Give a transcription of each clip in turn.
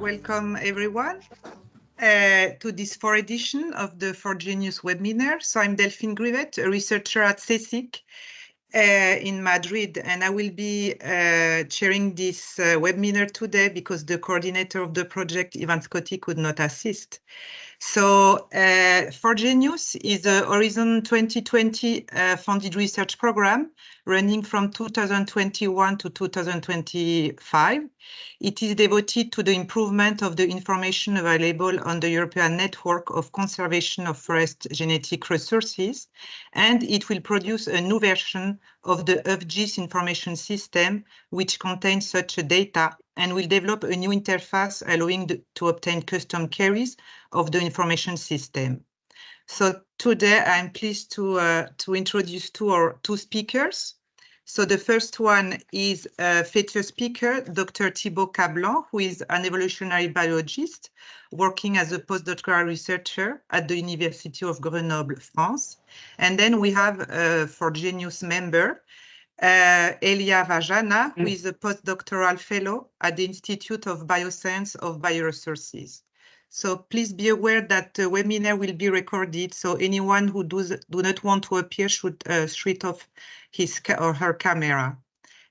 Welcome everyone to this fourth edition of the FORGENIUS webinar. So I'm Delphine Grivet, a researcher at CSIC in Madrid, and I will be chairing this webinar today because the coordinator of the project, Ivan Scotti, could not assist. So FORGENIUS is a Horizon 2020 funded research program running from 2021 to 2025. It is devoted to the improvement of the information available on the European Network of Conservation of Forest Genetic Resources, and it will produce a new version of the FGIS information system, which contains such data, and will develop a new interface allowing to obtain custom queries of the information system. So today I'm pleased to introduce two speakers. So the first one is a featured speaker, Dr. Thibaut Capblancq, who is an evolutionary biologist working as a postdoctoral researcher at the University of Grenoble, France. And then we have a FORGENIUS member, Elia Vajana, who is a postdoctoral fellow at the Institute of Bioscience of Bioresources. So please be aware that the webinar will be recorded, so anyone who do not want to appear should switch off his or her camera.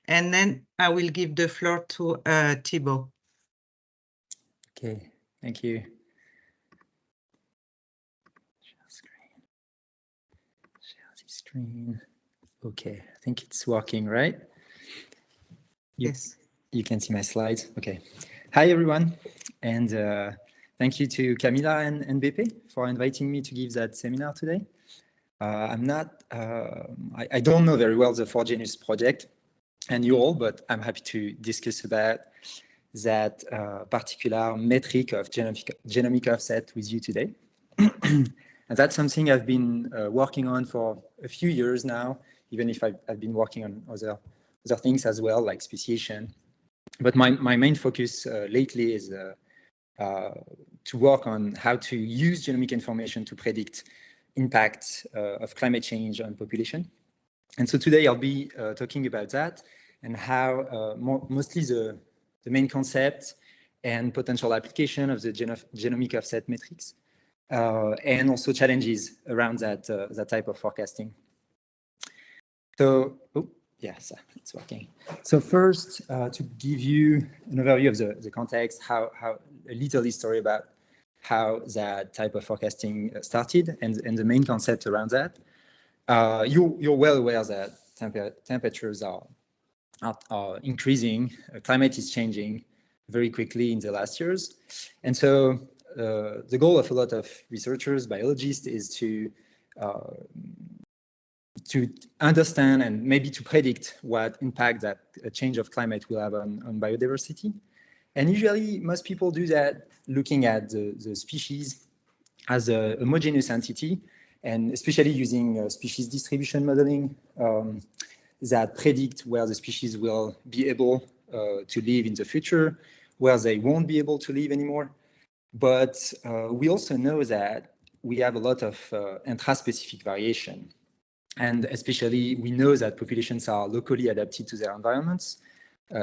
And then I will give the floor to Thibaut. Okay, thank you. Share the screen. Okay, I think it's working, right? Yes. You can see my slides. Okay. Hi, everyone. And thank you to Camila and Beppe for inviting me to give that seminar today. I don't know very well the FORGENIUS project and you all, but I'm happy to discuss about that particular metric of genomic offset with you today. And that's something I've been working on for a few years now, even if I've been working on other things as well, like speciation. But my main focus lately is to work on how to use genomic information to predict impact of climate change on population. And so today I'll be talking about that and how mostly the main concept and potential application of the genomic offset metrics and also challenges around that type of forecasting. So, yes, it's working. So first, to give you an overview of the context, a little history about how that type of forecasting started and the main concept around that. You're well aware that temperatures are increasing, climate is changing very quickly in the last years. And so the goal of a lot of researchers, biologists, is to understand and maybe to predict what impact that a change of climate will have on biodiversity. And usually most people do that looking at the species as a homogeneous entity, and especially using species distribution modeling that predict where the species will be able to live in the future, where they won't be able to live anymore. But we also know that we have a lot of intraspecific variation. And especially we know that populations are locally adapted to their environments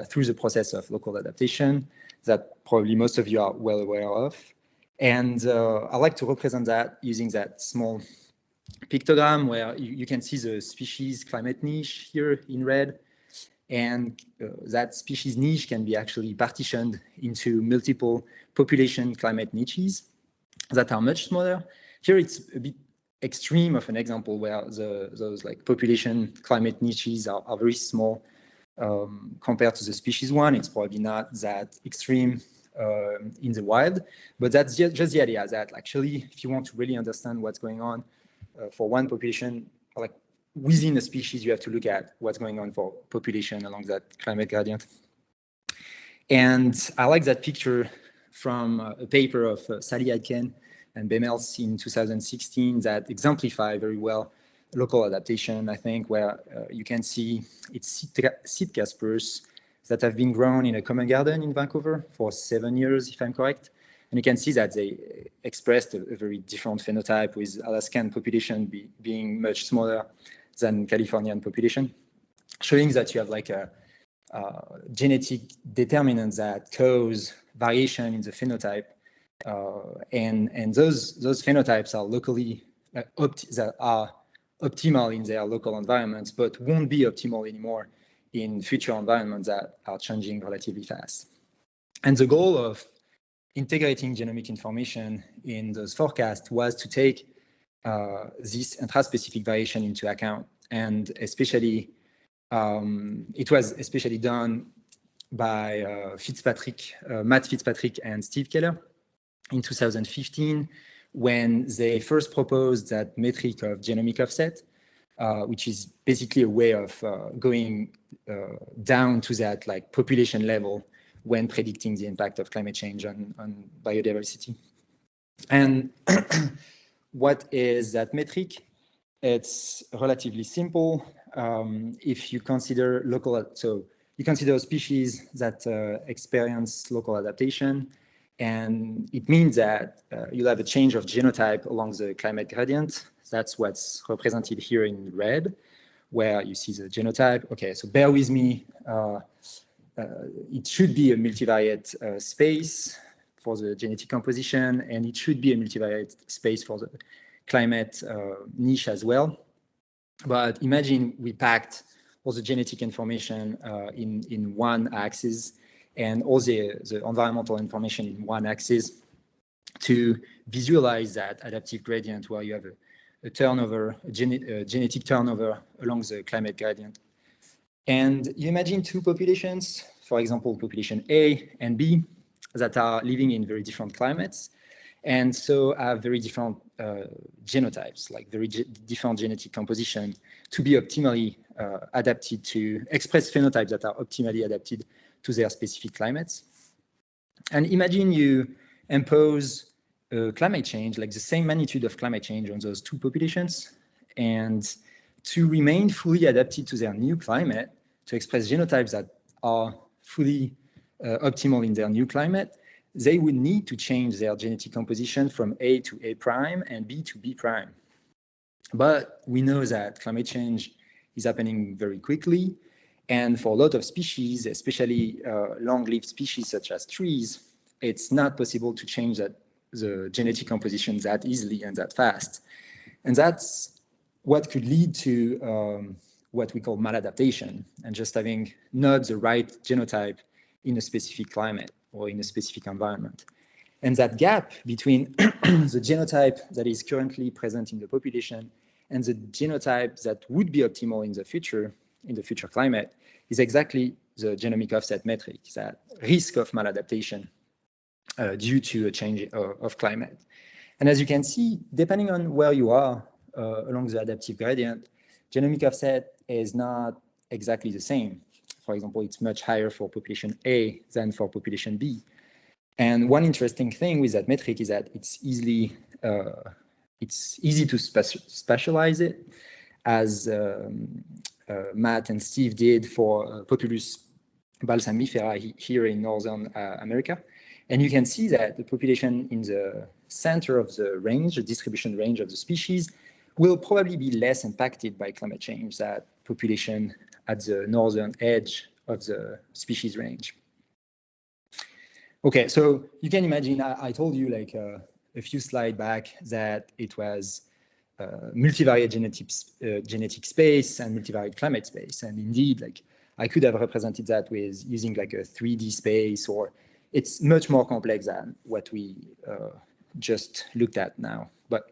through the process of local adaptation that probably most of you are well aware of. And I like to represent that using that small pictogram where you can see the species climate niche here in red. And that species niche can be actually partitioned into multiple population climate niches that are much smaller. Here it's a bit extreme of an example where those like population climate niches are very small compared to the species one. It's probably not that extreme in the wild, but that's just the idea that actually if you want to really understand what's going on for one population, like within a species, you have to look at what's going on for population along that climate gradient. And I like that picture from a paper of Sally Adken and Bemels in 2016 that exemplify very well local adaptation, I think, where you can see it's seed caspers that have been grown in a common garden in Vancouver for 7 years, if I'm correct. And you can see that they expressed a very different phenotype, with Alaskan population being much smaller than Californian population, showing that you have like a genetic determinants that cause variation in the phenotype, and those phenotypes are locally that are optimal in their local environments, but won't be optimal anymore in future environments that are changing relatively fast. And the goal of integrating genomic information in those forecasts was to take this intraspecific variation into account, and especially it was especially done by Matt Fitzpatrick and Steve Keller in 2015, when they first proposed that metric of genomic offset, which is basically a way of going down to that like population level when predicting the impact of climate change on biodiversity. And what is that metric? It's relatively simple. If you consider so you consider species that experience local adaptation, and it means that you'll have a change of genotype along the climate gradient. That's what's represented here in red, where you see the genotype. Okay, so bear with me. It should be a multivariate space for the genetic composition, and it should be a multivariate space for the climate niche as well. But imagine we packed all the genetic information in one axis and all the environmental information in one axis to visualize that adaptive gradient where you have a turnover, a genetic turnover along the climate gradient. And you imagine two populations, for example, population A and B, that are living in very different climates, and so have very different genotypes, like very different genetic composition, to be optimally adapted to express phenotypes that are optimally adapted to their specific climates. And imagine you impose climate change, like the same magnitude of climate change on those two populations, and to remain fully adapted to their new climate, to express genotypes that are fully optimal in their new climate, they would need to change their genetic composition from A to A prime and B to B prime. But we know that climate change is happening very quickly. And for a lot of species, especially long-lived species such as trees, it's not possible to change the genetic composition that easily and that fast. And that's what could lead to what we call maladaptation, and just having not the right genotype in a specific climate or in a specific environment. And that gap between the genotype that is currently present in the population and the genotype that would be optimal in the future climate is exactly the genomic offset metric, that risk of maladaptation due to a change of climate. And as you can see, depending on where you are along the adaptive gradient, genomic offset is not exactly the same. For example, it's much higher for population A than for population B. And one interesting thing with that metric is that it's easy to specialize it, as Matt and Steve did for Populus balsamifera here in Northern America. And you can see that the population in the center of the range, the distribution range of the species, will probably be less impacted by climate change than population at the northern edge of the species range. Okay, so you can imagine, I told you like a few slides back that it was multivariate genetic space and multivariate climate space. And indeed, like I could have represented that with using like a 3D space, or it's much more complex than what we just looked at now, but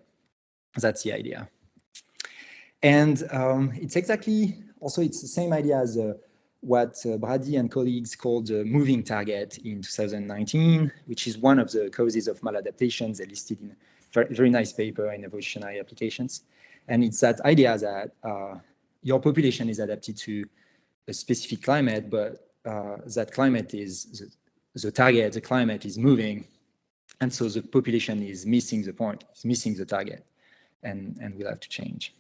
that's the idea. And it's exactly, also it's the same idea as what Brady and colleagues called the moving target in 2019, which is one of the causes of maladaptation. They listed in a very nice paper in evolutionary applications. And it's that idea that your population is adapted to a specific climate, but that climate is the target, the climate is moving. And so the population is missing the point, it's missing the target, and we'll have to change.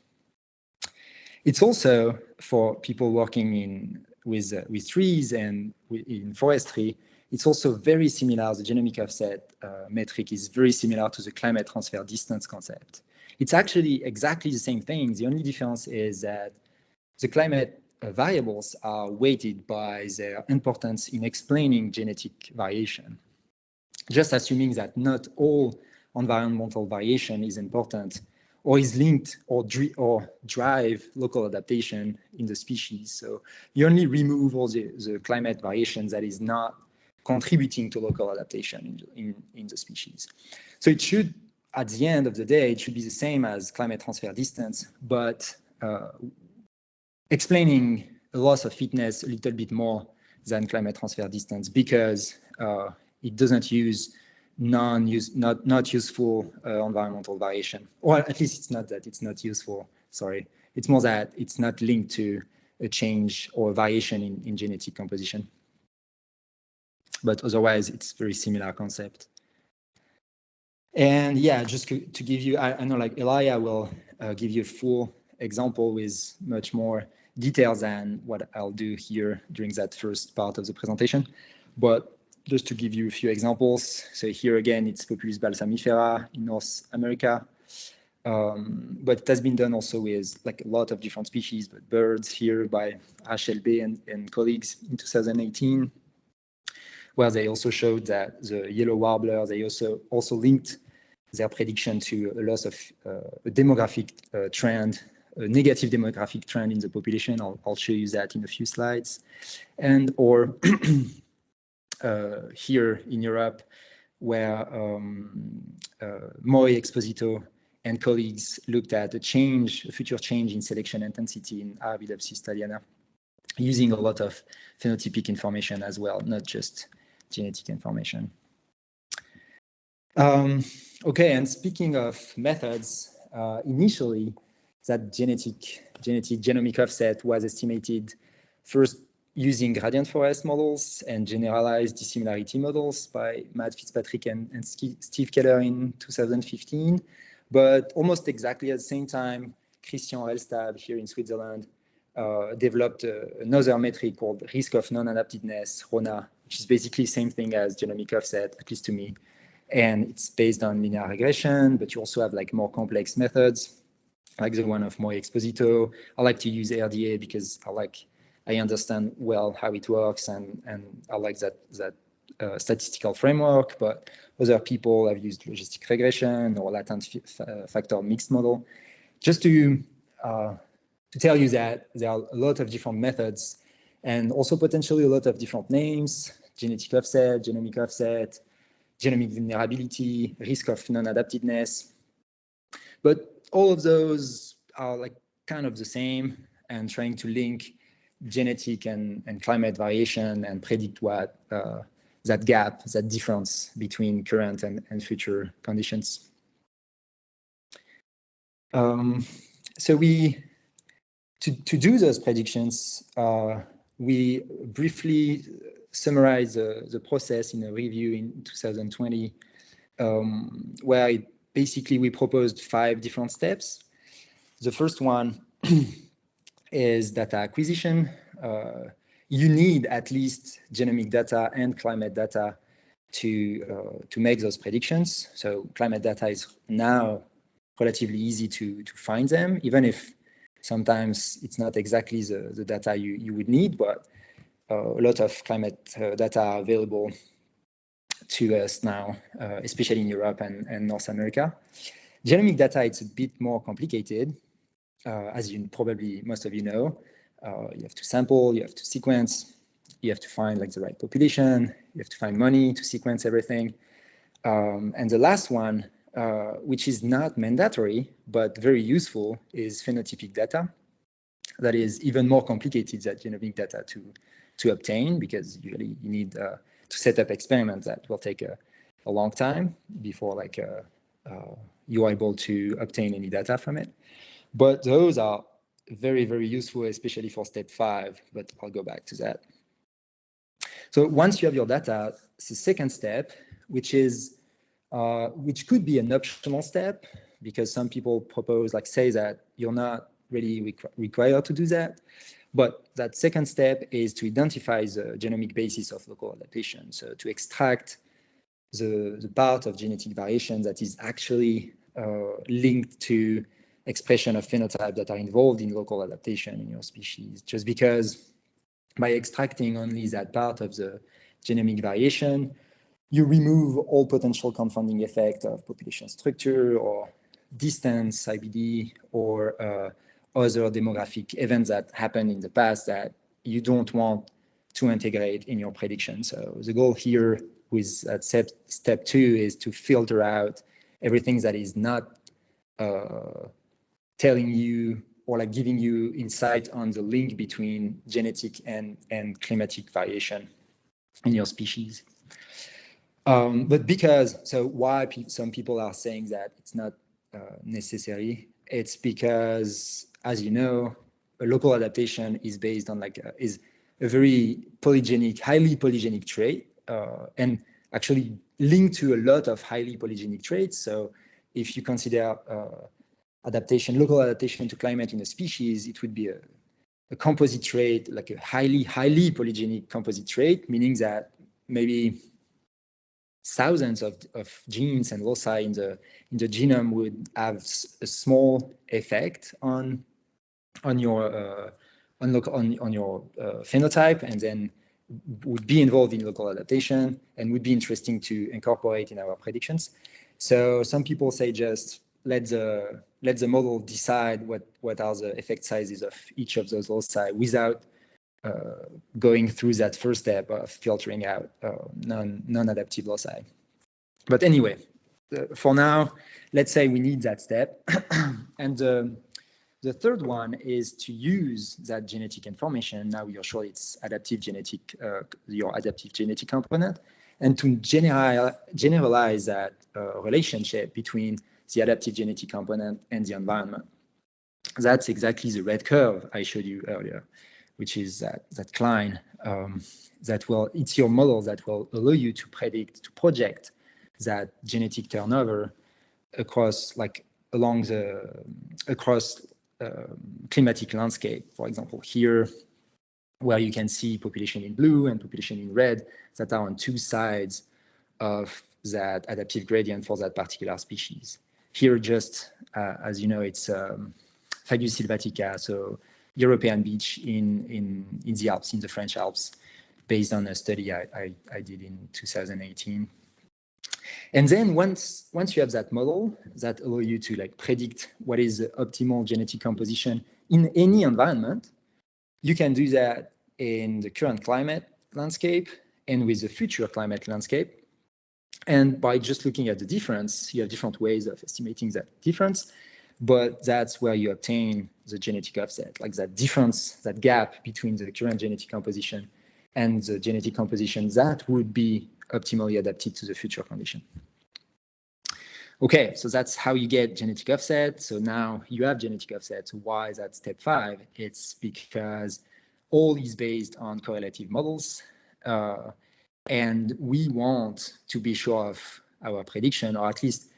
It's also for people working with trees and in forestry, it's also very similar. The genomic offset metric is very similar to the climate transfer distance concept. It's actually exactly the same thing. The only difference is that the climate variables are weighted by their importance in explaining genetic variation, just assuming that not all environmental variation is important or is linked or drive local adaptation in the species. So you only remove all the climate variations that is not contributing to local adaptation in the species. So it should, at the end of the day, it should be the same as climate transfer distance, but explaining a loss of fitness a little bit more than climate transfer distance, because it doesn't use not useful environmental variation, or at least it's not that it's not useful, sorry. It's more that it's not linked to a change or a variation in genetic composition. But otherwise, it's very similar concept. And yeah, just to give you, I know like Elia will give you a full example with much more details than what I'll do here during that first part of the presentation. But just to give you a few examples. So here again, it's Populus balsamifera in North America. But it has been done also with like a lot of different species, but birds here by HLB and colleagues in 2018, where they also showed that the yellow warbler, they also linked their prediction to a loss of a demographic trend, a negative demographic trend in the population. I'll show you that in a few slides. And or here in Europe, where Moi Exposito and colleagues looked at a future change in selection intensity in Arabidopsis thaliana, using a lot of phenotypic information as well, not just genetic information. Okay, and speaking of methods, initially that genomic offset was estimated first using gradient forest models and generalized dissimilarity models by Matt Fitzpatrick and Steve Keller in 2015. But almost exactly at the same time, Christian Elstab here in Switzerland developed another metric called risk of non-adaptedness, RONA, which is basically the same thing as genomic offset, at least to me. And it's based on linear regression, but you also have like more complex methods, like the one of Moi Exposito. I like to use RDA because I understand well how it works, and I like that statistical framework. But other people have used logistic regression or latent factor mixed model. Just to tell you that there are a lot of different methods, and also potentially a lot of different names: genetic offset, genomic offset, genomic vulnerability, risk of non-adaptedness. But all of those are like kind of the same, and trying to link genetic and climate variation and predict what that gap, that difference between current and future conditions. So to do those predictions, we briefly summarize the process in a review in 2020, where basically we proposed 5 different steps. The first one is data acquisition. You need at least genomic data and climate data to make those predictions. So climate data is now relatively easy to find them, even if sometimes it's not exactly the data you would need, but a lot of climate data are available to us now, especially in Europe and North America. Genomic data, it's a bit more complicated, as you probably most of you know. You have to sample, you have to sequence, you have to find like the right population, you have to find money to sequence everything. And the last one, which is not mandatory, but very useful, is phenotypic data. That is even more complicated than genomic data to obtain, because usually you need to set up experiments that will take a long time before like you're able to obtain any data from it. But those are very, very useful, especially for step 5, but I'll go back to that. So once you have your data, it's the second step, which could be an optional step, because some people propose, like say that you're not really required to do that. But that second step is to identify the genomic basis of local adaptation. So to extract the part of genetic variation that is actually linked to expression of phenotype that are involved in local adaptation in your species, just because by extracting only that part of the genomic variation, you remove all potential confounding effect of population structure or distance, IBD, or other demographic events that happened in the past that you don't want to integrate in your prediction. So the goal here with step 2 is to filter out everything that is not telling you or like giving you insight on the link between genetic and climatic variation in your species. But because, so why some people are saying that it's not necessary, it's because, as you know, a local adaptation is based on is a very polygenic, highly polygenic trait, and actually linked to a lot of highly polygenic traits. So if you consider local adaptation to climate in a species, it would be a composite trait, like a highly polygenic composite trait, meaning that maybe thousands of genes and loci in the genome would have a small effect on your phenotype, and then would be involved in local adaptation and would be interesting to incorporate in our predictions. So some people say just let the model decide what are the effect sizes of each of those loci without going through that first step of filtering out non-adaptive loci. But anyway, for now, let's say we need that step. And the third one is to use that genetic information. Now you're sure it's adaptive genetic, your adaptive genetic component, and to generalize that relationship between the adaptive genetic component and the environment. That's exactly the red curve I showed you earlier, which is that Klein, it's your model that will allow you to project that genetic turnover across climatic landscape. For example, here, where you can see population in blue and population in red that are on two sides of that adaptive gradient for that particular species. Here, just as you know, it's Fagus sylvatica, so European beech in the Alps, in the French Alps, based on a study I did in 2018. And then once you have that model that allow you to predict what is the optimal genetic composition in any environment, you can do that in the current climate landscape and with the future climate landscape. And by just looking at the difference, you have different ways of estimating that difference, but that's where you obtain the genetic offset, like that difference, that gap between the current genetic composition and the genetic composition that would be optimally adapted to the future condition. Okay, so that's how you get genetic offset. So now you have genetic offset. So why is that step 5? It's because all is based on correlative models. And we want to be sure of our prediction, or at least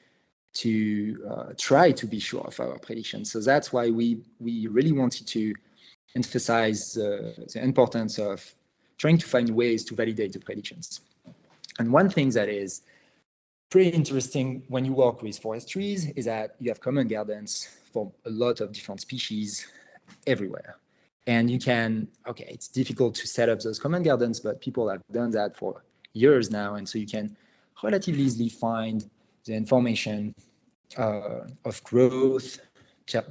to try to be sure of our prediction. So that's why we really wanted to emphasize the importance of trying to find ways to validate the predictions. And one thing that is pretty interesting when you work with forest trees is that you have common gardens for a lot of different species everywhere. And you can, okay, it's difficult to set up those common gardens, but people have done that for years now. And so you can relatively easily find the information of growth,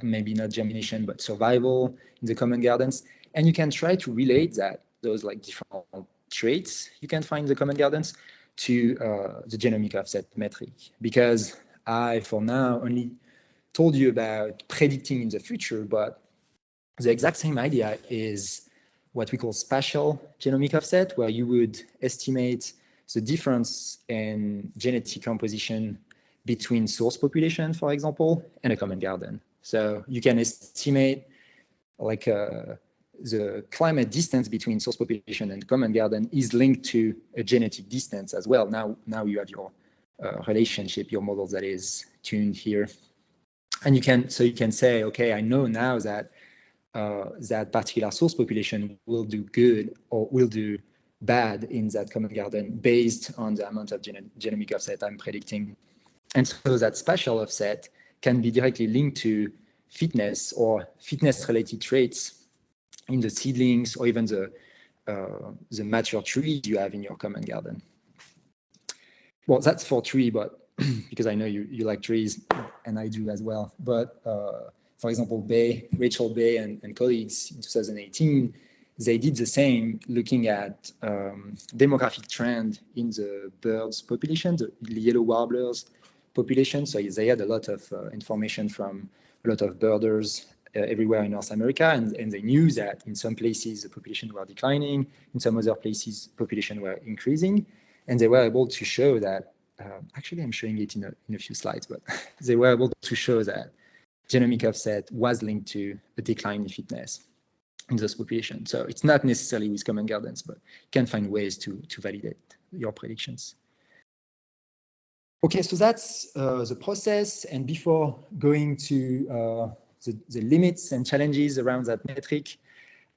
maybe not germination, but survival in the common gardens. And you can try to relate those different traits you can find in the common gardens to the genomic offset metric. Because I, for now, only told you about predicting in the future, but the exact same idea is what we call spatial genomic offset, where you would estimate the difference in genetic composition between source population, for example, and a common garden. So you can estimate the climate distance between source population and common garden is linked to a genetic distance as well. Now you have your relationship, your model that is tuned here. And you can say, okay, I know now that that particular source population will do good or will do bad in that common garden based on the amount of genomic offset I'm predicting. And so that spatial offset can be directly linked to fitness or fitness-related traits in the seedlings or even the mature trees you have in your common garden. Well, that's for tree, but because I know you like trees, and I do as well. But for example, Rachel Bay and colleagues in 2018, they did the same, looking at demographic trend in the birds population, the yellow warblers population. So they had a lot of information from a lot of birders everywhere in North America, and they knew that in some places the population were declining, in some other places population were increasing, and they were able to show that, actually I'm showing it in a few slides, but they were able to show that genomic offset was linked to a decline in fitness in those populations. So it's not necessarily with common gardens, but you can find ways to validate your predictions. Okay, so that's the process. And before going to the limits and challenges around that metric,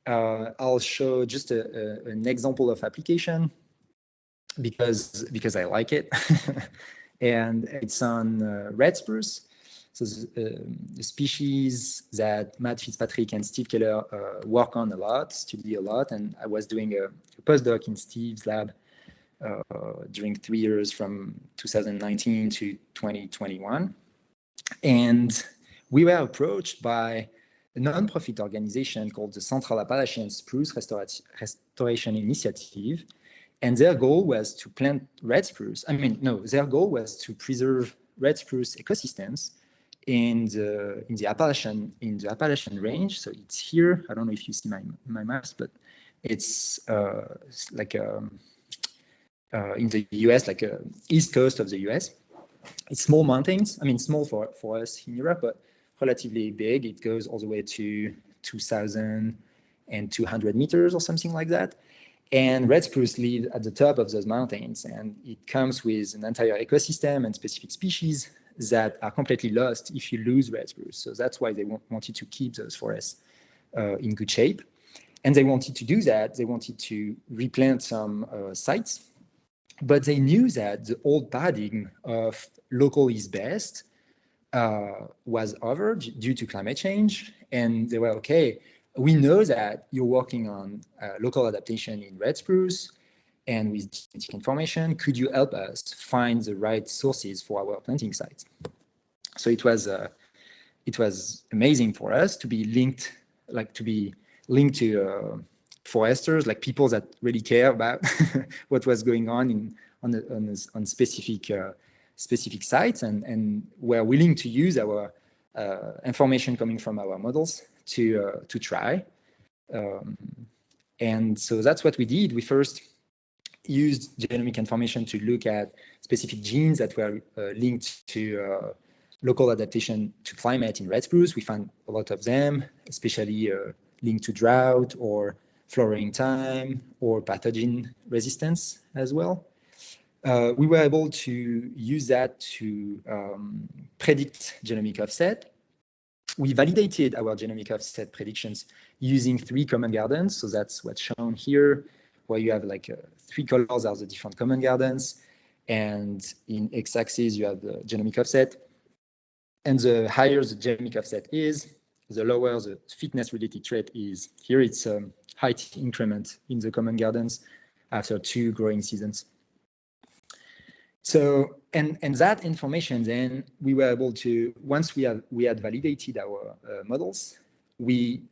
I'll show just an example of application because I like it. And it's on red spruce. So the species that Matt Fitzpatrick and Steve Keller work on a lot, study a lot. And I was doing a postdoc in Steve's lab during 3 years from 2019 to 2021. And we were approached by a nonprofit organization called the Central Appalachian Spruce Restoration Initiative. And their goal was to plant red spruce. Their goal was to preserve red spruce ecosystems in the Appalachian range. So it's here. I don't know if you see my mouse, but it's like in the US, like east coast of the US. It's small mountains. Small for us in Europe, but relatively big. It goes all the way to 2,200 meters or something like that. And red spruce live at the top of those mountains, and it comes with an entire ecosystem and specific species that are completely lost if you lose red spruce. So that's why they wanted to keep those forests in good shape. And they wanted to do that. They wanted to replant some sites, but they knew that the old paradigm of local is best was over due to climate change. And they were, okay, we know that you're working on local adaptation in red spruce and with genetic information. Could you help us find the right sources for our planting sites? So it was amazing for us to be linked, to foresters, like people that really care about what was going on on specific sites, and were willing to use our information coming from our models to try. And so that's what we did. We first used genomic information to look at specific genes that were linked to local adaptation to climate in red spruce. We found a lot of them, especially linked to drought or flowering time or pathogen resistance as well. We were able to use that to predict genomic offset. We validated our genomic offset predictions using 3 common gardens. So that's what's shown here, where you have like 3 colors are the different common gardens. And in x-axis, you have the genomic offset. And the higher the genomic offset is, the lower the fitness-related trait is. Here it's a height increment in the common gardens after 2 growing seasons. So, and that information, then we were able to, once we had validated our models, we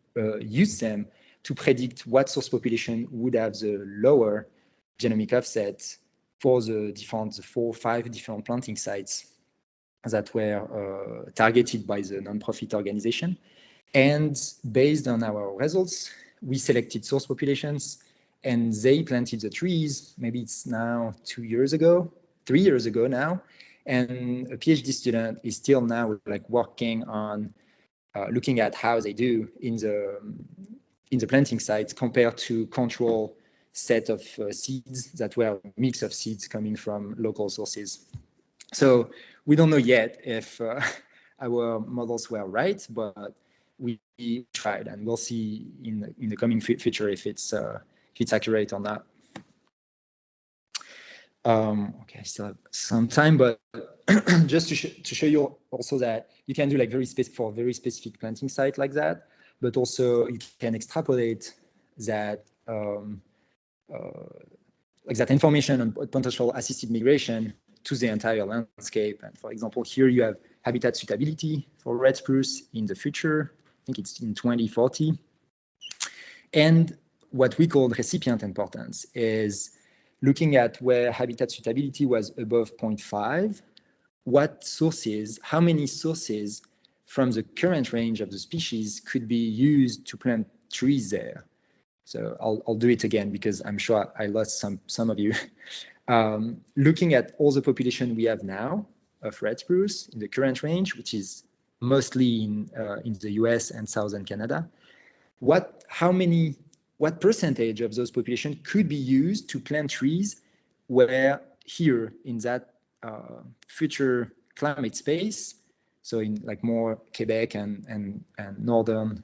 used them to predict what source population would have the lower genomic offset for the 4 or 5 different planting sites that were targeted by the nonprofit organization. And based on our results, we selected source populations, and they planted the trees. Maybe it's now 2 years ago. 3 years ago now, and a PhD student is still now like working on looking at how they do in the planting sites compared to control set of seeds that were a mix of seeds coming from local sources. So we don't know yet if our models were right, but we tried, and we'll see in the coming future if it's accurate or not. Okay, I still have some time, but just to show you also that you can do like very specific planting site like that, but also you can extrapolate that like that information on potential assisted migration to the entire landscape. And for example, here you have habitat suitability for red spruce in the future. I think it's in 2040. And what we call recipient importance is looking at where habitat suitability was above 0.5, what sources, how many sources from the current range of the species could be used to plant trees there. So I'll do it again because I'm sure I lost some of you. Looking at all the population we have now of red spruce in the current range, which is mostly in the US and southern Canada, what percentage of those population could be used to plant trees where here in that future climate space, so in like more Quebec and northern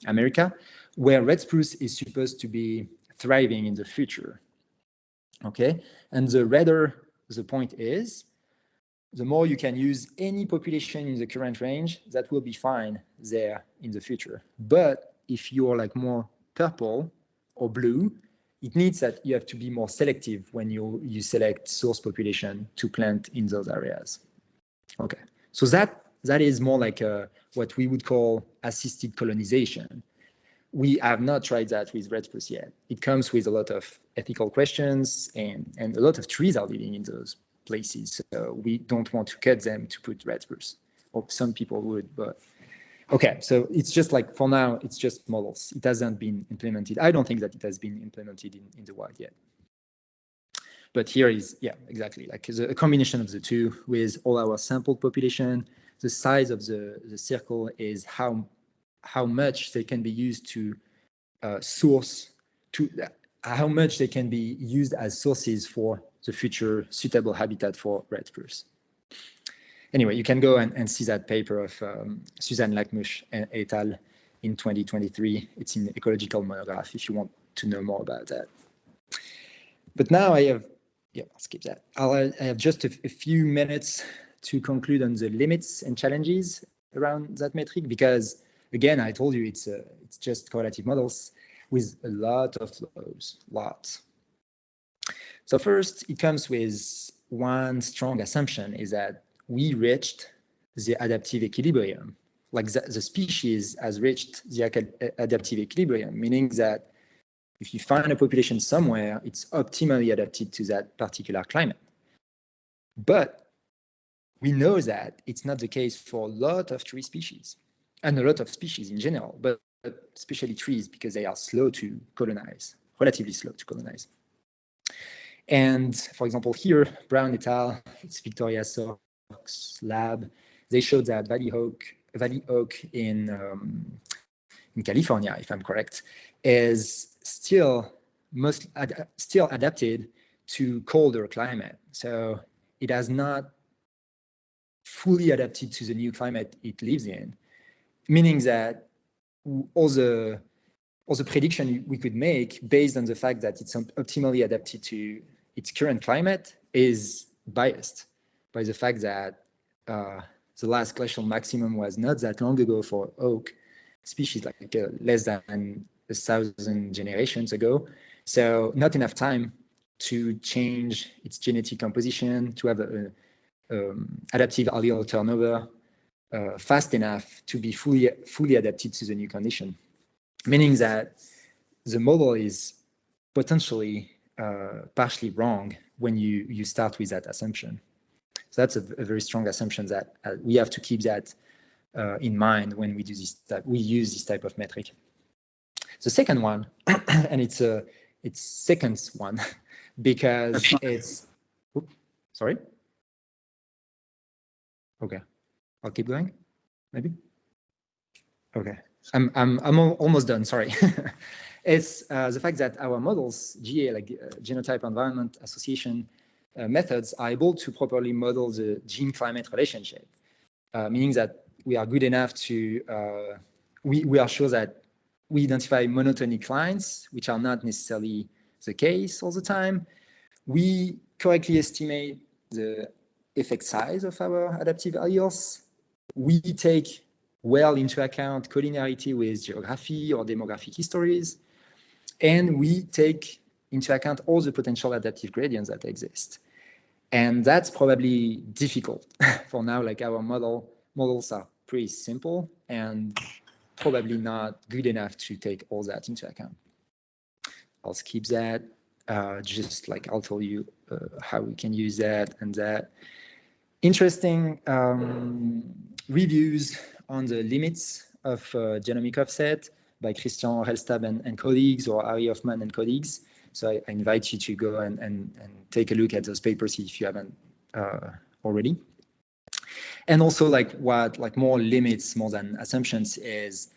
America, where red spruce is supposed to be thriving in the future. Okay, and the redder the point is, the more you can use any population in the current range, that will be fine there in the future. But if you're like more purple or blue, it needs that you have to be more selective when you select source population to plant in those areas. Okay, so that is more like what we would call assisted colonization. We have not tried that with red spruce yet. It comes with a lot of ethical questions, and a lot of trees are living in those places. So we don't want to cut them to put red spruce, or some people would, but okay. So it's just like, for now, it's just models. It hasn't been implemented. I don't think that it has been implemented in the wild yet. But here is, yeah, exactly, like a combination of the two with all our sampled population. The size of the circle is how much they can be used to how much they can be used as sources for the future suitable habitat for red spruce. Anyway, you can go and see that paper of Suzanne Lacmouche et al. In 2023. It's in Ecological Monograph if you want to know more about that. But now I'll skip that. I have just a few minutes to conclude on the limits and challenges around that metric, because again, I told you it's just correlative models with a lot of flows, lots. So first, it comes with one strong assumption, is that we reached the adaptive equilibrium. Like the species has reached the adaptive equilibrium, meaning that if you find a population somewhere, it's optimally adapted to that particular climate. But we know that it's not the case for a lot of tree species, and a lot of species in general, but especially trees, because they are slow to colonize, relatively slow to colonize. And for example, here, Brown et al., it's Victoria Sock's lab, they showed that Valley oak in California, if I'm correct, is still adapted to colder climate. So it has not fully adapted to the new climate it lives in, meaning that all the prediction we could make based on the fact that it's optimally adapted to its current climate is biased by the fact that the last glacial maximum was not that long ago for oak species, like less than 1,000 generations ago. So not enough time to change its genetic composition, to have a adaptive allele turnover fast enough to be fully adapted to the new condition, meaning that the model is potentially partially wrong when you start with that assumption. So that's a very strong assumption that we have to keep that in mind when we do we use this type of metric. The second one, and it's second one, because it's, oops, sorry. Okay, I'll keep going, maybe. Okay, I'm almost done. Sorry. It's the fact that our models, GA, like genotype environment association methods, are able to properly model the gene-climate relationship, meaning that we are good enough to, we are sure that we identify monotonic lines, which are not necessarily the case all the time. We correctly estimate the effect size of our adaptive alleles. We take well into account collinearity with geography or demographic histories. And we take into account all the potential adaptive gradients that exist. And that's probably difficult for now. Like our models are pretty simple and probably not good enough to take all that into account. I'll skip that. Just like I'll tell you how we can use that and that. Interesting reviews on the limits of genomic offset by Christian Helstab and colleagues, or Ari Hoffman and colleagues. So I invite you to go and take a look at those papers if you haven't already. And also like what like more limits more than assumptions is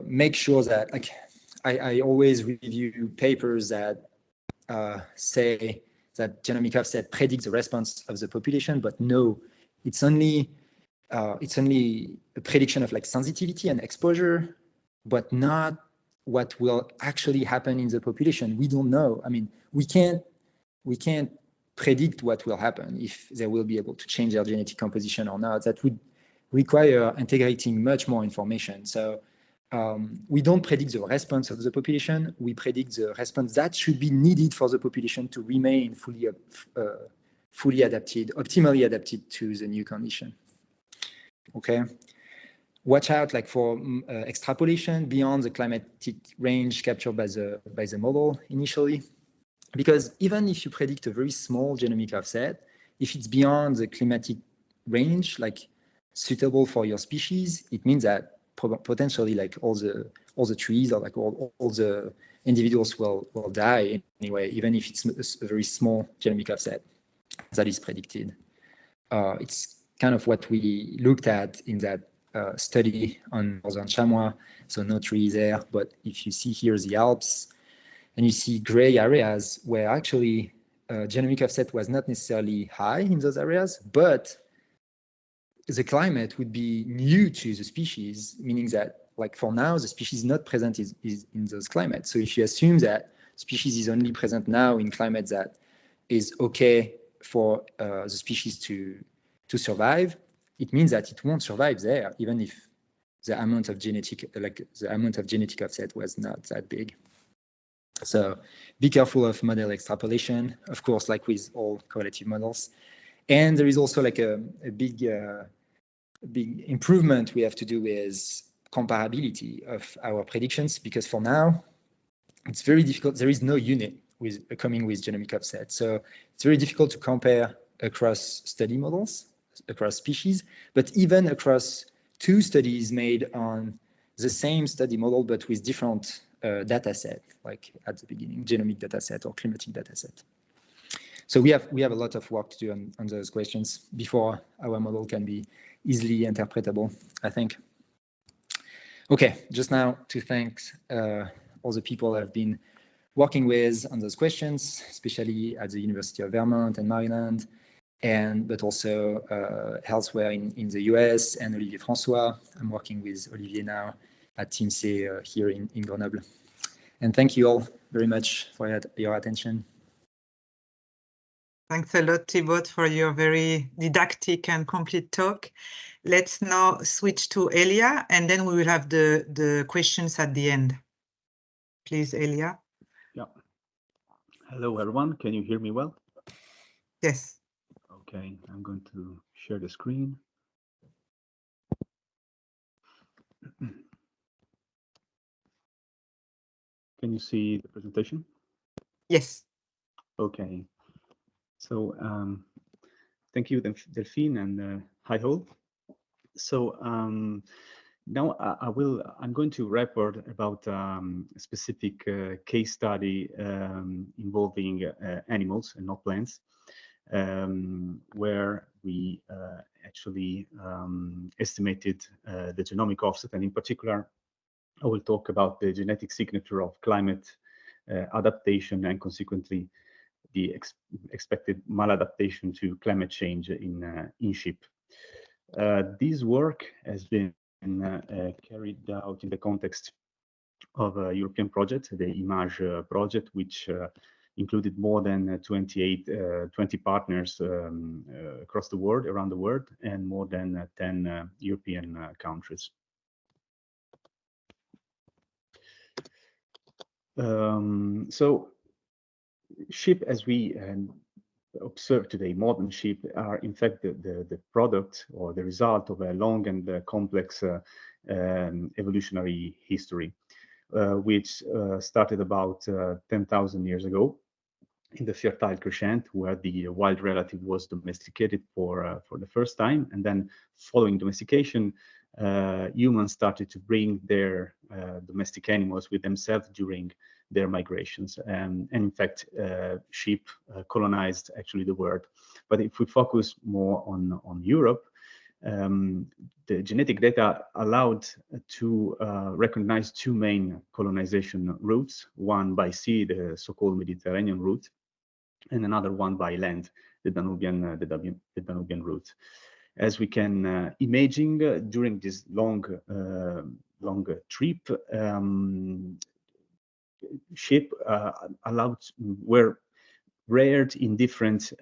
make sure that like I always review papers that say that genomic offset predicts the response of the population, but no, it's only a prediction of like sensitivity and exposure, but not what will actually happen in the population. We don't know. I mean, we can't predict what will happen, if they will be able to change their genetic composition or not. That would require integrating much more information. So we don't predict the response of the population. We predict the response that should be needed for the population to remain fully adapted, optimally adapted to the new condition. Okay. Watch out like for extrapolation beyond the climatic range captured by the model initially, because even if you predict a very small genomic offset, if it's beyond the climatic range, like suitable for your species, it means that potentially like all the trees or like all the individuals will die anyway, even if it's a very small genomic offset that is predicted. It's kind of what we looked at in that study on northern chamois, so no trees there. But if you see here the Alps, and you see gray areas where actually genomic offset was not necessarily high in those areas, but the climate would be new to the species, meaning that like for now, the species not present is in those climates. So if you assume that species is only present now in climates that is okay for the species to survive, it means that it won't survive there, even if the amount of genetic offset was not that big. So be careful of model extrapolation, of course, like with all correlative models. And there is also like a big improvement we have to do with comparability of our predictions, because for now, it's very difficult. There is no unit coming with genomic offset. So it's very difficult to compare across study models, across species, but even across two studies made on the same study model, but with different data set, like at the beginning, genomic data set or climatic data set. So we have a lot of work to do on those questions before our model can be easily interpretable, I think. Okay, just now to thank all the people I've been working with on those questions, especially at the University of Vermont and Maryland, but also elsewhere in the US, and Olivier François. I'm working with Olivier now at Team C here in Grenoble. And thank you all very much for your attention. Thanks a lot, Thibaut, for your very didactic and complete talk. Let's now switch to Elia, and then we will have the questions at the end. Please, Elia. Yeah. Hello, everyone. Can you hear me well? Yes. Okay, I'm going to share the screen. Can you see the presentation? Yes. Okay. So thank you, Delphine, and hi all. So now I'm going to report about a specific case study involving animals and not plants, where we actually estimated the genomic offset, and in particular, I will talk about the genetic signature of climate adaptation and consequently the expected maladaptation to climate change in sheep. This work has been carried out in the context of a European project, the IMAGE project, which included more than 20 partners across the world, around the world, and more than 10 European countries. So sheep, as we observe today, modern sheep are in fact the product or the result of a long and complex evolutionary history, which started about 10,000 years ago in the Fertile Crescent, where the wild relative was domesticated for the first time, and then following domestication, humans started to bring their domestic animals with themselves during their migrations, and in fact, sheep colonized actually the world. But if we focus more on Europe, the genetic data allowed to recognize two main colonization routes: one by sea, the so-called Mediterranean route, and another one by land, the Danubian route. As we can imagine, during this long trip, sheep were reared in different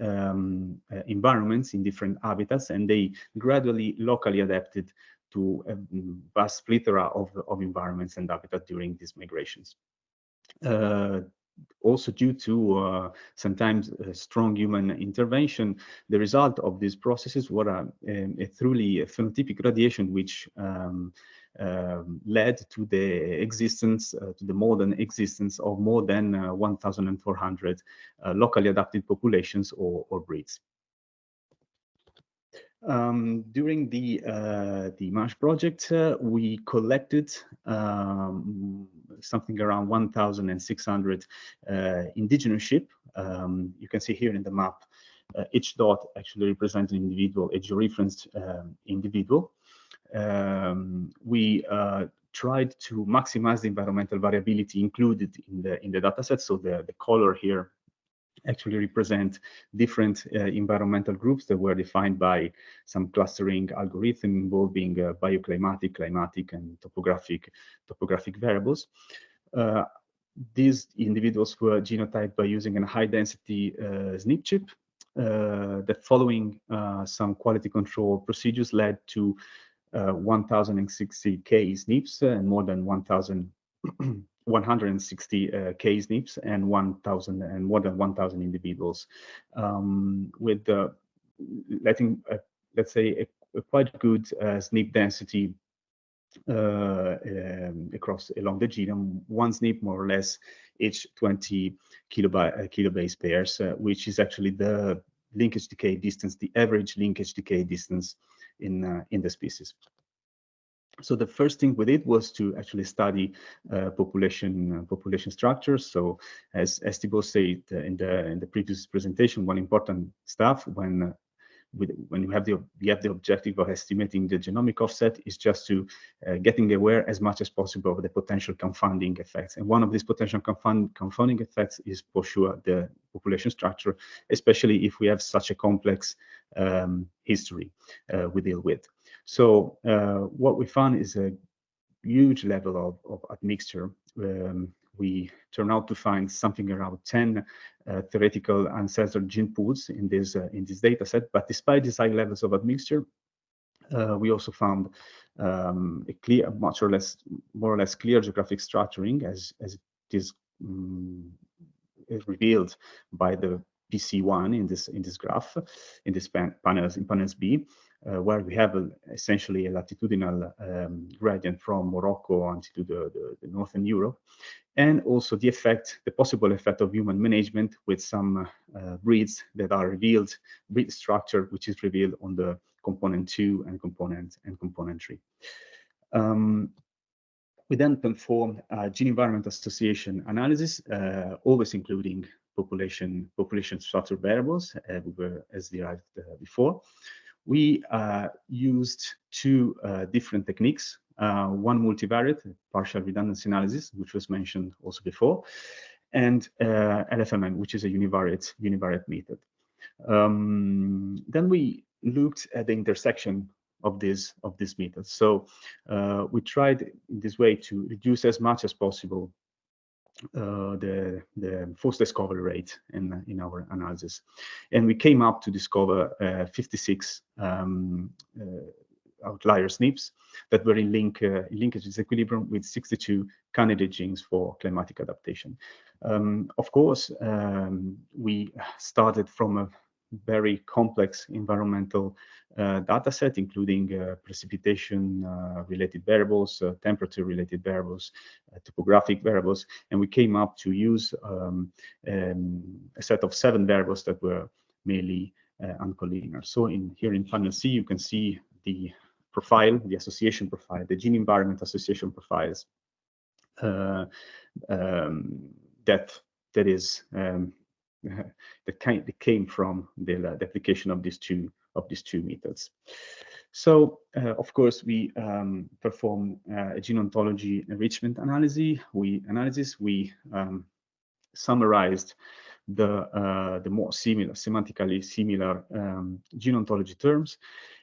environments, in different habitats, and they gradually locally adapted to a vast plethora of environments and habitat during these migrations. Also due to sometimes strong human intervention, the result of these processes were a truly phenotypic gradation, which led to the existence, to the modern existence of more than 1,400 locally adapted populations or breeds. During the MASH project, we collected something around 1,600 indigenous sheep. You can see here in the map, each dot actually represents an individual, a georeferenced individual. We tried to maximize the environmental variability included in the dataset. So the color here actually represent different environmental groups that were defined by some clustering algorithm involving bioclimatic, climatic, and topographic variables. These individuals were genotyped by using a high-density SNP chip that, following some quality control procedures, led to 1,060 K SNPs and more than 160 K SNPs and more than 1,000 individuals, with let's say a quite good SNP density along the genome, one SNP more or less each 20 kilobase pairs, which is actually the linkage decay distance, the average linkage decay distance in the species. So the first thing we did was to actually study population structures. So as Thibaut said in the previous presentation, one important stuff when you have the objective of estimating the genomic offset is just to getting aware as much as possible of the potential confounding effects. And one of these potential confounding effects is for sure the population structure, especially if we have such a complex history we deal with. So what we found is a huge level of admixture. We turn out to find something around 10 theoretical ancestral gene pools in this data set. But despite these high levels of admixture, we also found a clear, more or less clear geographic structuring, as it is revealed by the PC1 in this graph, in this panels B, where we have essentially a latitudinal gradient from Morocco onto the northern Europe, and also the possible effect of human management with some breeds that are revealed, breed structure which is revealed on the component 2 and component 3. We then performed gene environment association analysis, always including population structure variables as derived before. We used two different techniques, one multivariate, partial redundancy analysis, which was mentioned also before, and LFMN, which is a univariate method. Then we looked at the intersection of this method. So we tried in this way to reduce as much as possible the false discovery rate in our analysis, and we came up to discover 56 outlier SNPs that were in linkage disequilibrium with 62 candidate genes for climatic adaptation. Of course, we started from a very complex environmental data set, including precipitation related variables, temperature related variables, topographic variables, and we came up to use a set of 7 variables that were mainly uncollinear. So here in panel C, you can see the profile, the association profile, the gene environment association profiles that came from the application of these two methods. So of course we perform a gene ontology enrichment analysis. We summarized the more semantically similar gene ontology terms,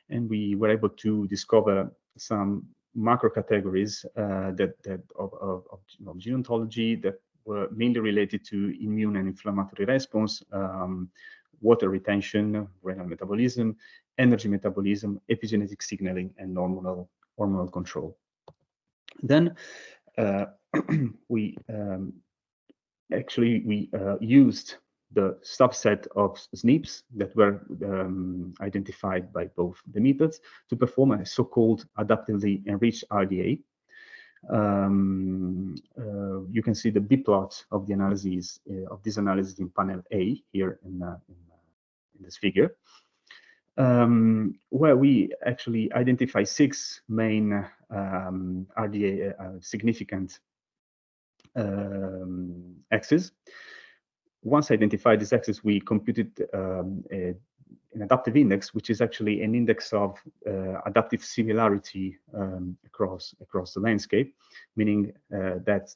and we were able to discover some macro categories of gene ontology that were mainly related to immune and inflammatory response, water retention, renal metabolism, energy metabolism, epigenetic signaling, and hormonal control. Then we used the subset of SNPs that were identified by both the methods to perform a so-called adaptively enriched RDA. You can see the B plot of the analysis of this analysis in panel A here in this figure, where we actually identify 6 main RDA significant axes. Once identified this axis, we computed an adaptive index, which is actually an index of adaptive similarity across the landscape, meaning that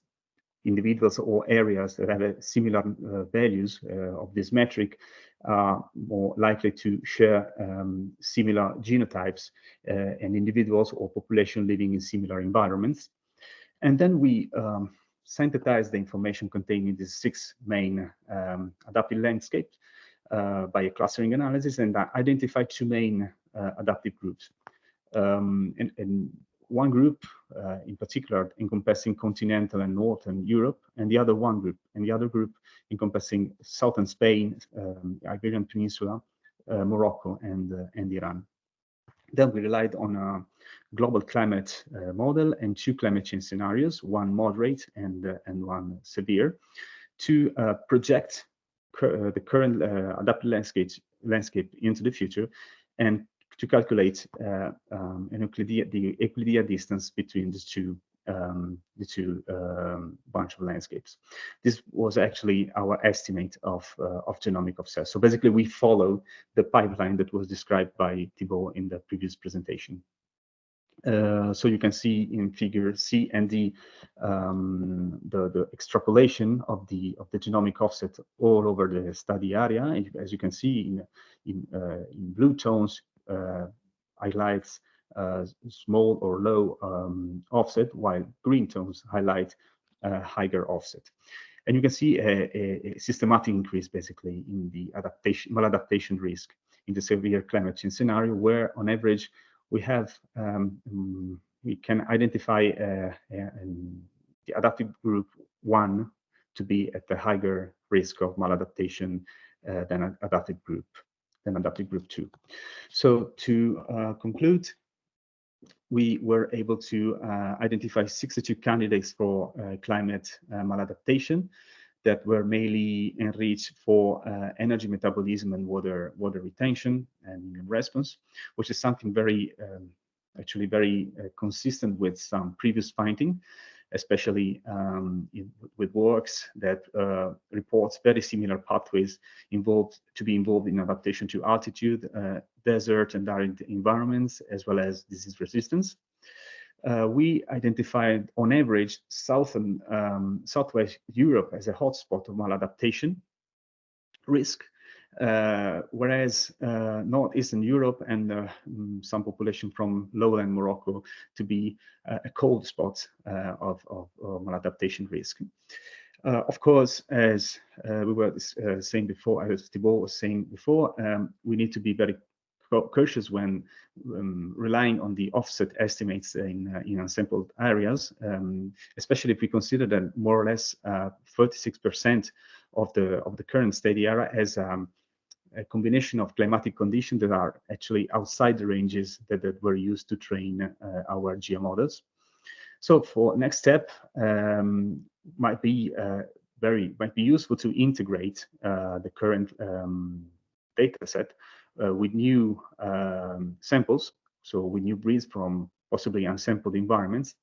individuals or areas that have a similar values of this metric are more likely to share similar genotypes and individuals or population living in similar environments. And then we synthesize the information contained in these 6 main adaptive landscapes by a clustering analysis, and identify 2 main adaptive groups. And one group in particular encompassing continental and northern Europe, and the other group encompassing southern Spain, Iberian Peninsula, Morocco, and Iran. Then we relied on a global climate model and 2 climate change scenarios, one moderate and one severe, to project the current adaptive landscape into the future, and to calculate the Euclidean distance between the two bunch of landscapes. This was actually our estimate of genomic offset. So basically, we follow the pipeline that was described by Thibaut in the previous presentation. So you can see in figure C and D the extrapolation of the genomic offset all over the study area. And as you can see in blue tones, highlights small or low offset, while green tones highlight higher offset. And you can see a systematic increase basically in the maladaptation risk in the severe climate change scenario, where on average we can identify the adaptive group 1 to be at a higher risk of maladaptation than adaptive group 2. So to conclude, we were able to identify 62 candidates for climate maladaptation that were mainly enriched for energy metabolism and water retention and immune response, which is something very consistent with some previous finding, especially with works that reports very similar pathways to be involved in adaptation to altitude, desert and arid environments, as well as disease resistance. We identified, on average, Southwest Europe as a hotspot of maladaptation risk, whereas Northeastern Europe and some population from lowland Morocco to be a cold spot of maladaptation risk. Of course, as we were saying before, as Thibaut was saying before, we need to be very cautious when relying on the offset estimates in unsampled areas, especially if we consider that more or less 36% of the current steady area has a combination of climatic conditions that are actually outside the ranges that were used to train our GeoModels. So for next step, might be useful to integrate the current data set with new samples, so with new breeds from possibly unsampled environments,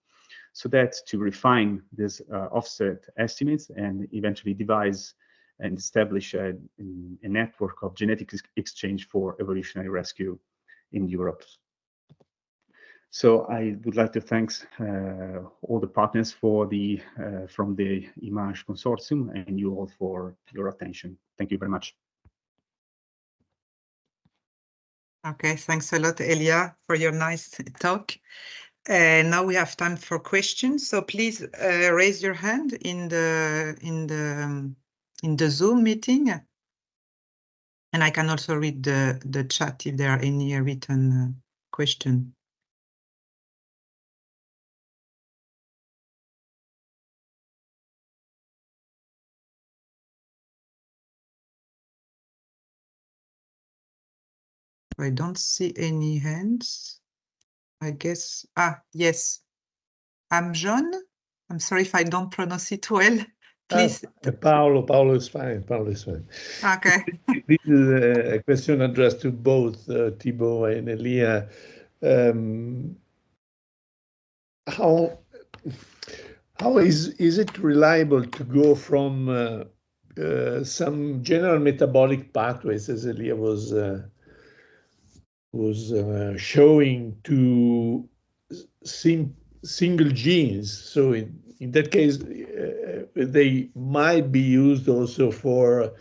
so that to refine this offset estimates and eventually devise and establish a network of genetic exchange for evolutionary rescue in Europe. So I would like to thank all the partners for from the IMAGE consortium and you all for your attention. Thank you very much. Okay, thanks a lot, Elia, for your nice talk. Now we have time for questions. So please raise your hand in the Zoom meeting, and I can also read the chat if there are any written questions. I don't see any hands. I guess, yes. I'm John. I'm sorry if I don't pronounce it well. Please. Paolo is fine. Paolo is fine. Okay. This is a question addressed to both Thibaut and Elia. How is it reliable to go from some general metabolic pathways, as Elia was showing, to single genes? So in that case, they might be used also for,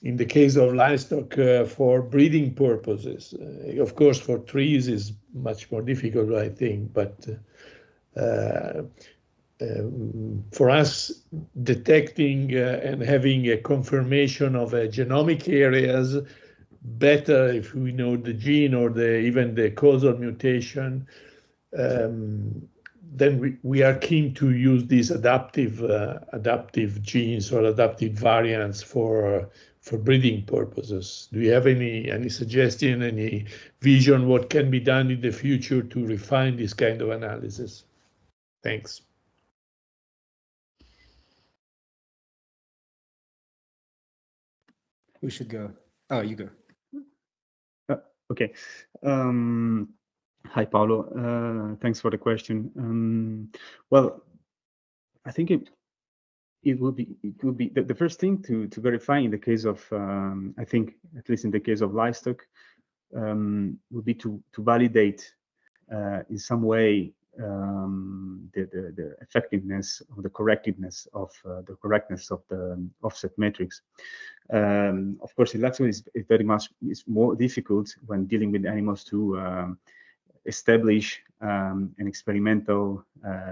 in the case of livestock, for breeding purposes. Of course, for trees is much more difficult, I think, but for us, detecting and having a confirmation of a genomic areas, better if we know the gene or even the causal mutation, then we are keen to use these adaptive genes or adaptive variants for breeding purposes. Do you have any suggestion, any vision what can be done in the future to refine this kind of analysis? Thanks. Who should go? Oh, you go. Okay. Hi, Paolo. Thanks for the question. Well, I think it would be the first thing to verify in the case of I think at least in the case of livestock would be to validate in some way the effectiveness or the correctness of the offset metrics. Of course, in livestock is very much more difficult when dealing with animals to establish an experimental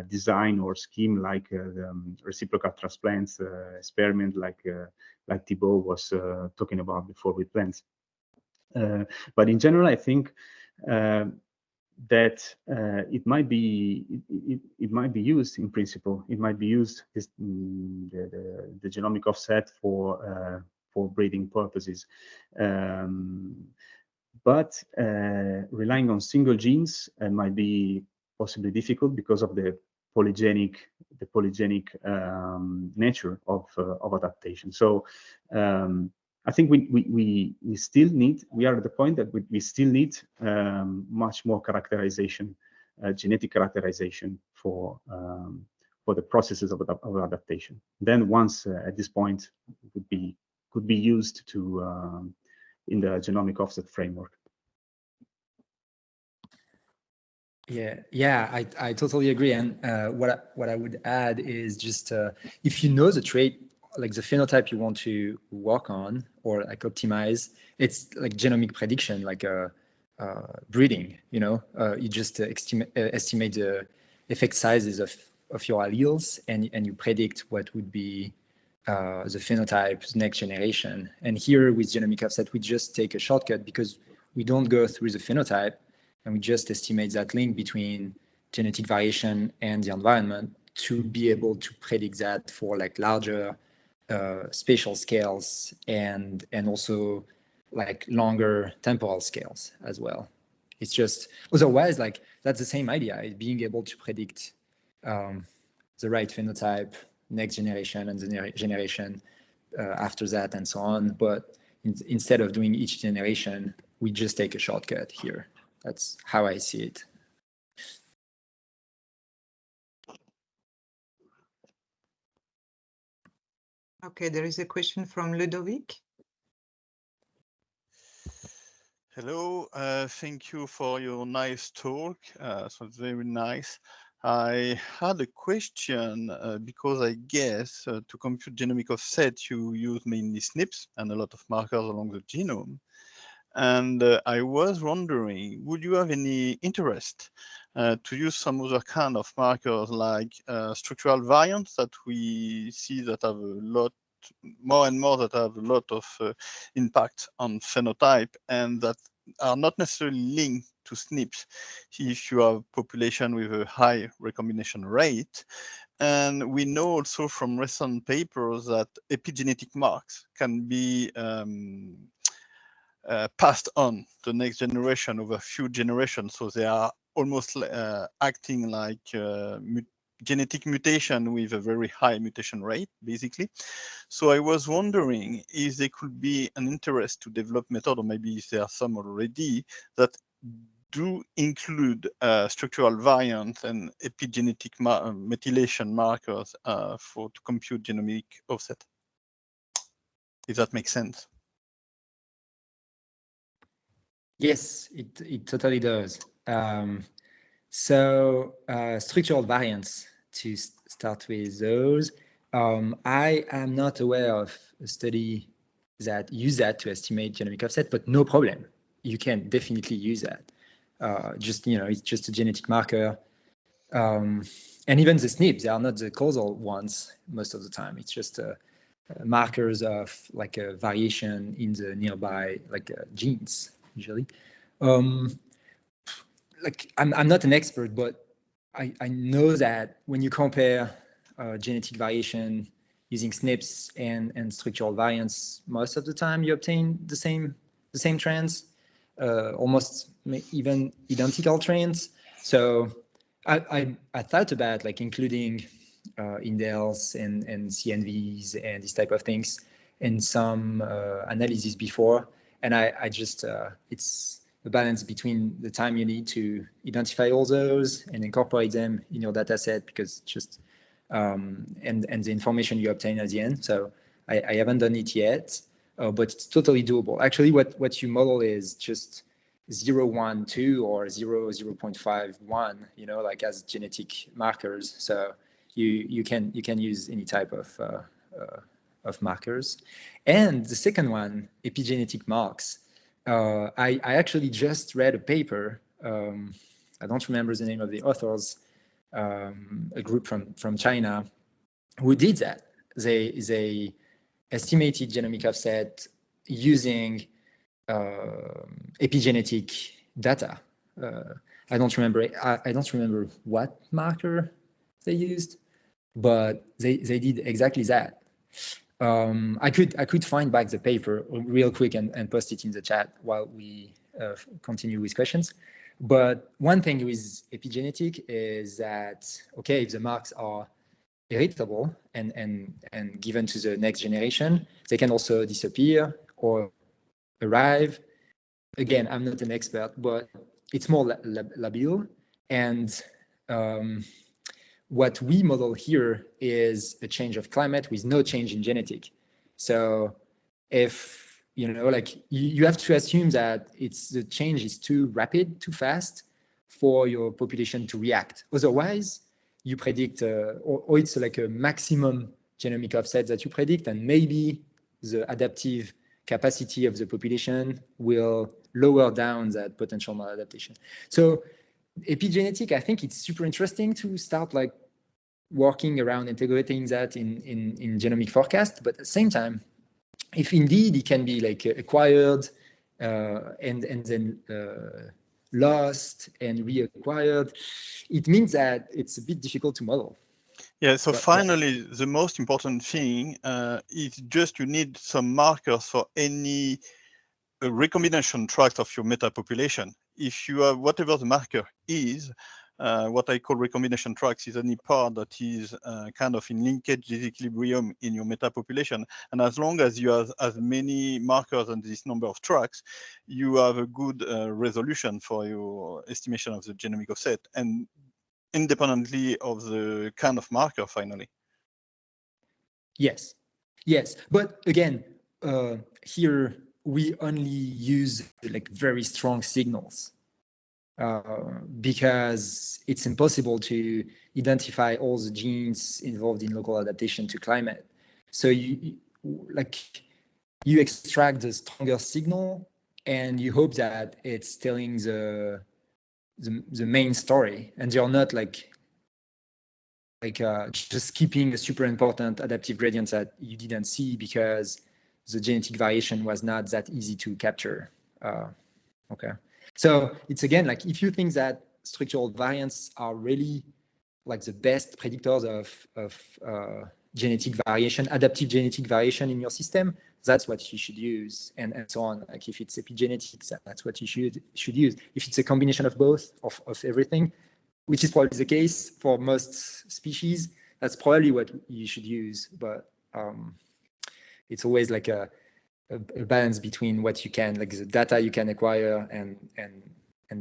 design or scheme like the reciprocal transplants experiment, like Thibaut was talking about before with plants. But in general, I think that it might be used in principle. It might be used the genomic offset for breeding purposes. But relying on single genes might be possibly difficult because of the polygenic nature of adaptation. So I think we still need, we are at the point that we still need much more characterization, genetic characterization for the processes of adaptation. Then once at this point could be used to in the genomic offset framework. Yeah, I totally agree. And what I would add is just if you know the trait, like the phenotype you want to work on or like optimize, it's like genomic prediction, like breeding. You just estimate the effect sizes of your alleles, and you predict what would be the phenotype next generation. And here with genomic offset, we just take a shortcut because we don't go through the phenotype, and we just estimate that link between genetic variation and the environment to be able to predict that for like larger spatial scales and also like longer temporal scales as well. It's just otherwise like that's the same idea, is being able to predict the right phenotype next generation and the generation after that and so on. But instead of doing each generation, we just take a shortcut here. That's how I see it. Okay, there is a question from Ludovic. Hello, thank you for your nice talk. So it's very nice. I had a question because I guess to compute genomic offset, you use mainly SNPs and a lot of markers along the genome. And I was wondering, would you have any interest to use some other kind of markers like structural variants that we see that have a lot, more and more that have a lot of impact on phenotype and that are not necessarily linked to SNPs if you have population with a high recombination rate. And we know also from recent papers that epigenetic marks can be passed on to the next generation over a few generations. So they are almost acting like genetic mutation with a very high mutation rate, basically. So I was wondering if there could be an interest to develop method, or maybe if there are some already, that do include structural variants and epigenetic methylation markers to compute genomic offset, if that makes sense. Yes, it totally does. So structural variants, to start with those, I am not aware of a study that use that to estimate genomic offset, but no problem. You can definitely use that. Just, you know, it's just a genetic marker. And even the SNPs, they are not the causal ones most of the time. It's just markers of like a variation in the nearby like genes usually. Like I'm not an expert, but I know that when you compare genetic variation using SNPs and structural variants, most of the time you obtain the same trends, almost even identical trends. So I thought about like including indels and CNVs and these type of things in some analysis before, and I just it's the balance between the time you need to identify all those and incorporate them in your data set, because just and the information you obtain at the end. So I haven't done it yet, but it's totally doable. Actually, what you model is just 0, 1, 2 or 0, 0.51, you know, like as genetic markers. So you can use any type of markers. And the second one, epigenetic marks. I actually just read a paper. I don't remember the name of the authors. A group from China who did that. They estimated genomic offset using epigenetic data. I don't remember what marker they used, but they did exactly that. I could find back the paper real quick and post it in the chat while we continue with questions. But one thing with epigenetic is that, okay, if the marks are heritable and given to the next generation, they can also disappear or arrive. Again, I'm not an expert, but it's more labil. And what we model here is a change of climate with no change in genetic. So if, you know, like you have to assume that the change is too rapid, too fast for your population to react. Otherwise, you predict, or it's like a maximum genomic offset that you predict, and maybe the adaptive capacity of the population will lower down that potential maladaptation. So epigenetic, I think it's super interesting to start like working around integrating that in genomic forecast, but at the same time, if indeed it can be like acquired and then lost and reacquired, it means that it's a bit difficult to model. Yeah, so But, finally, the most important thing is just you need some markers for any recombination tract of your meta population. If you have whatever the marker is, what I call recombination tracks is any part that is kind of in linkage disequilibrium in your meta population. And as long as you have as many markers and this number of tracks, you have a good resolution for your estimation of the genomic offset, and independently of the kind of marker finally. Yes, yes. But again, here we only use like very strong signals because it's impossible to identify all the genes involved in local adaptation to climate. So you extract the stronger signal and you hope that it's telling the main story, and you're not like just keeping a super important adaptive gradient that you didn't see because the genetic variation was not that easy to capture. Okay, so it's again like if you think that structural variants are really like the best predictors of genetic variation, adaptive genetic variation in your system, that's what you should use, and so on. Like if it's epigenetics, that's what you should use. If it's a combination of both, of everything, which is probably the case for most species, that's probably what you should use. But it's always like a balance between what you can, like the data you can acquire and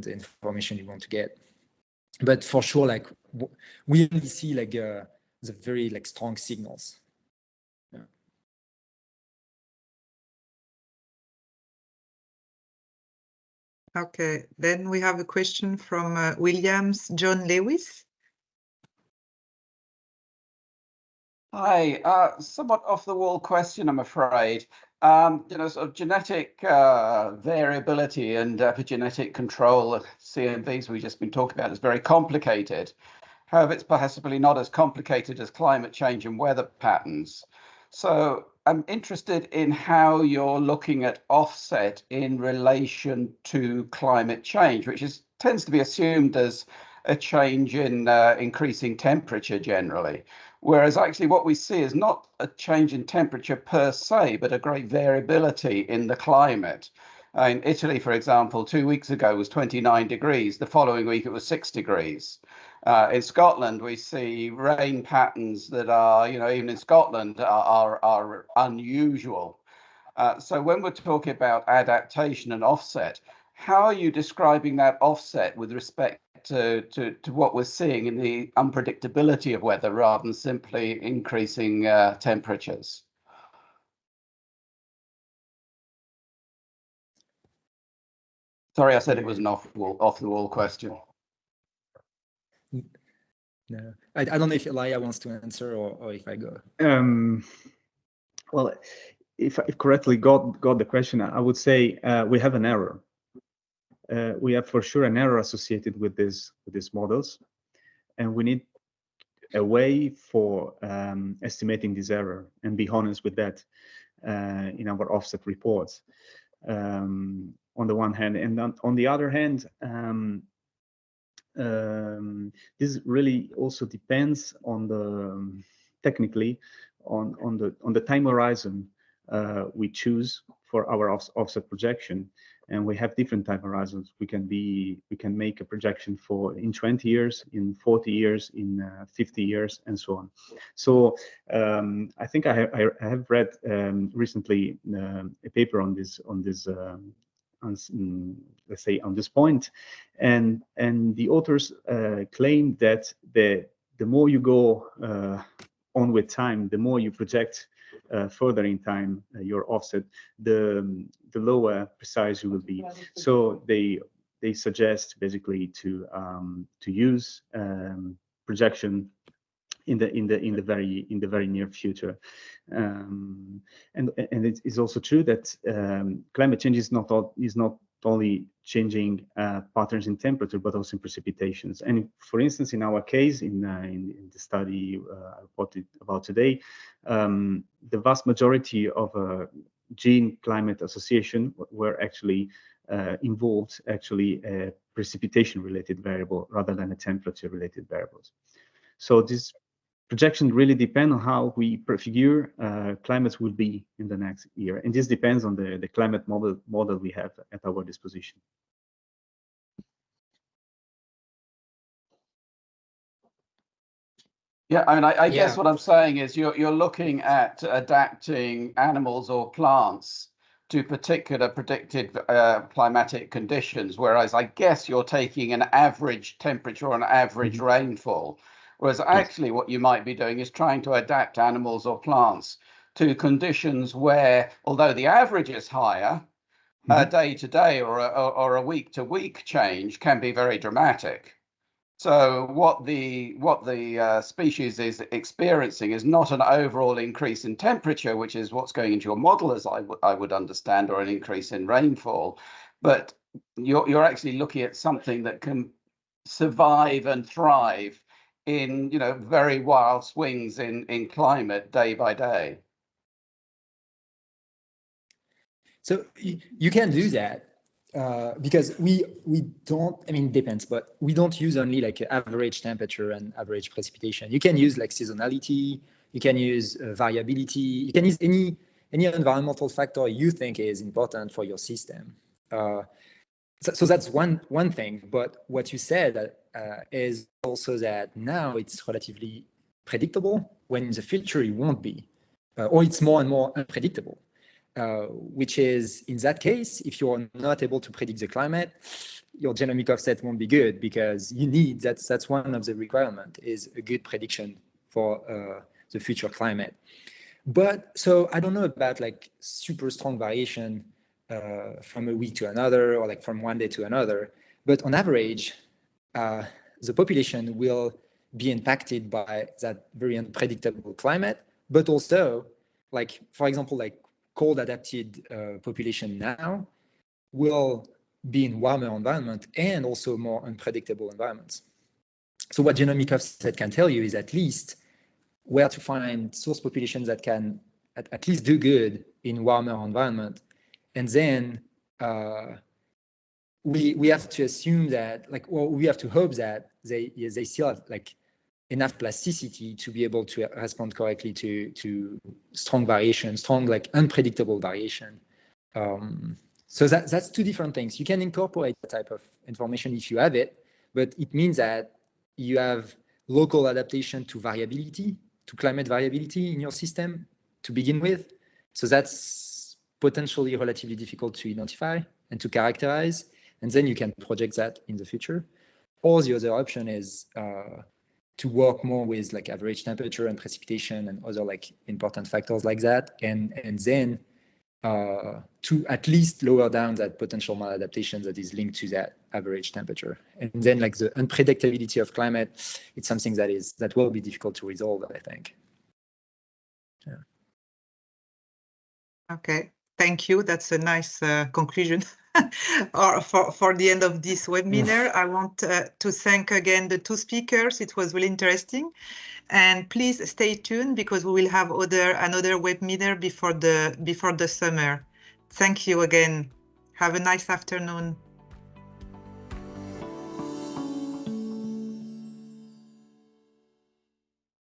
the information you want to get. But for sure, like we only see like the very like strong signals. Yeah. Okay, then we have a question from Williams John Lewis. Hi, somewhat off the wall question, I'm afraid. Sort of genetic variability and epigenetic control, CMVs we've just been talking about, is very complicated. However, it's possibly not as complicated as climate change and weather patterns. So I'm interested in how you're looking at offset in relation to climate change, which tends to be assumed as a change in increasing temperature generally. Whereas actually what we see is not a change in temperature per se, but a great variability in the climate. In Italy, for example, 2 weeks ago was 29 degrees. The following week it was 6 degrees. In Scotland, we see rain patterns that are, even in Scotland, are unusual. So when we're talking about adaptation and offset, how are you describing that offset with respect to what we're seeing in the unpredictability of weather rather than simply increasing temperatures? Sorry, I said it was an off the wall question. No, I don't know if Elia wants to answer or if I go. Well, if I correctly got the question, I would say we have an error. We have for sure an error associated with these models, and we need a way for estimating this error and be honest with that in our offset reports. On the one hand, and on the other hand, this really also depends on the technically on the time horizon we choose for our offset projection. And we have different time horizons. We can make a projection for in 20 years, in 40 years, in 50 years, and so on. So I think I have read recently a paper on this let's say on this point, and the authors claim that the more you go on with time, the more you project further in time your offset, the lower precise you will be. So they suggest basically to use projection in the very near future, and it is also true that climate change is not only changing patterns in temperature, but also in precipitations. And for instance, in our case, in the study I reported about today, the vast majority of gene climate association were actually involved a precipitation related variable rather than a temperature related variables. So this projection really depend on how we prefigure climates will be in the next year. And this depends on the climate model we have at our disposition. Yeah, I mean, I guess what I'm saying is you're looking at adapting animals or plants to particular predicted climatic conditions, whereas I guess you're taking an average temperature or an average rainfall. Whereas actually what you might be doing is trying to adapt animals or plants to conditions where, although the average is higher, day to day or a week to week change can be very dramatic. So what the species is experiencing is not an overall increase in temperature, which is what's going into your model, as I would understand, or an increase in rainfall, but you're actually looking at something that can survive and thrive in, you know, very wild swings in climate day by day. So you can do that because we don't, I mean, it depends, but we don't use only like average temperature and average precipitation. You can use like seasonality, you can use variability, you can use any environmental factor you think is important for your system. So that's one thing, but what you said is also that now it's relatively predictable, when in the future it won't be, or it's more and more unpredictable, which is, in that case, if you're not able to predict the climate, your genomic offset won't be good, because you need, that's one of the requirements, is a good prediction for the future climate. But so I don't know about like super strong variation from a week to another, or like from one day to another. But on average, the population will be impacted by that very unpredictable climate, but also, like, for example, like cold adapted population now will be in warmer environment and also more unpredictable environments. So what genomic offset can tell you is at least where to find source populations that can at least do good in warmer environment. And then we have to assume that, like, well, we have to hope that they still have like enough plasticity to be able to respond correctly to strong variation, strong like unpredictable variation. So that's two different things. You can incorporate that type of information if you have it, but it means that you have local adaptation to variability, to climate variability in your system to begin with. So that's potentially relatively difficult to identify and to characterize. And then you can project that in the future. Or the other option is to work more with like average temperature and precipitation and other like important factors like that. And then to at least lower down that potential maladaptation that is linked to that average temperature. And then like the unpredictability of climate, it's something that will be difficult to resolve, I think. Yeah. Okay, thank you. That's a nice conclusion or for the end of this webinar. I want to thank again the two speakers. It was really interesting. And please stay tuned, because we will have another webinar before the summer. Thank you again. Have a nice afternoon.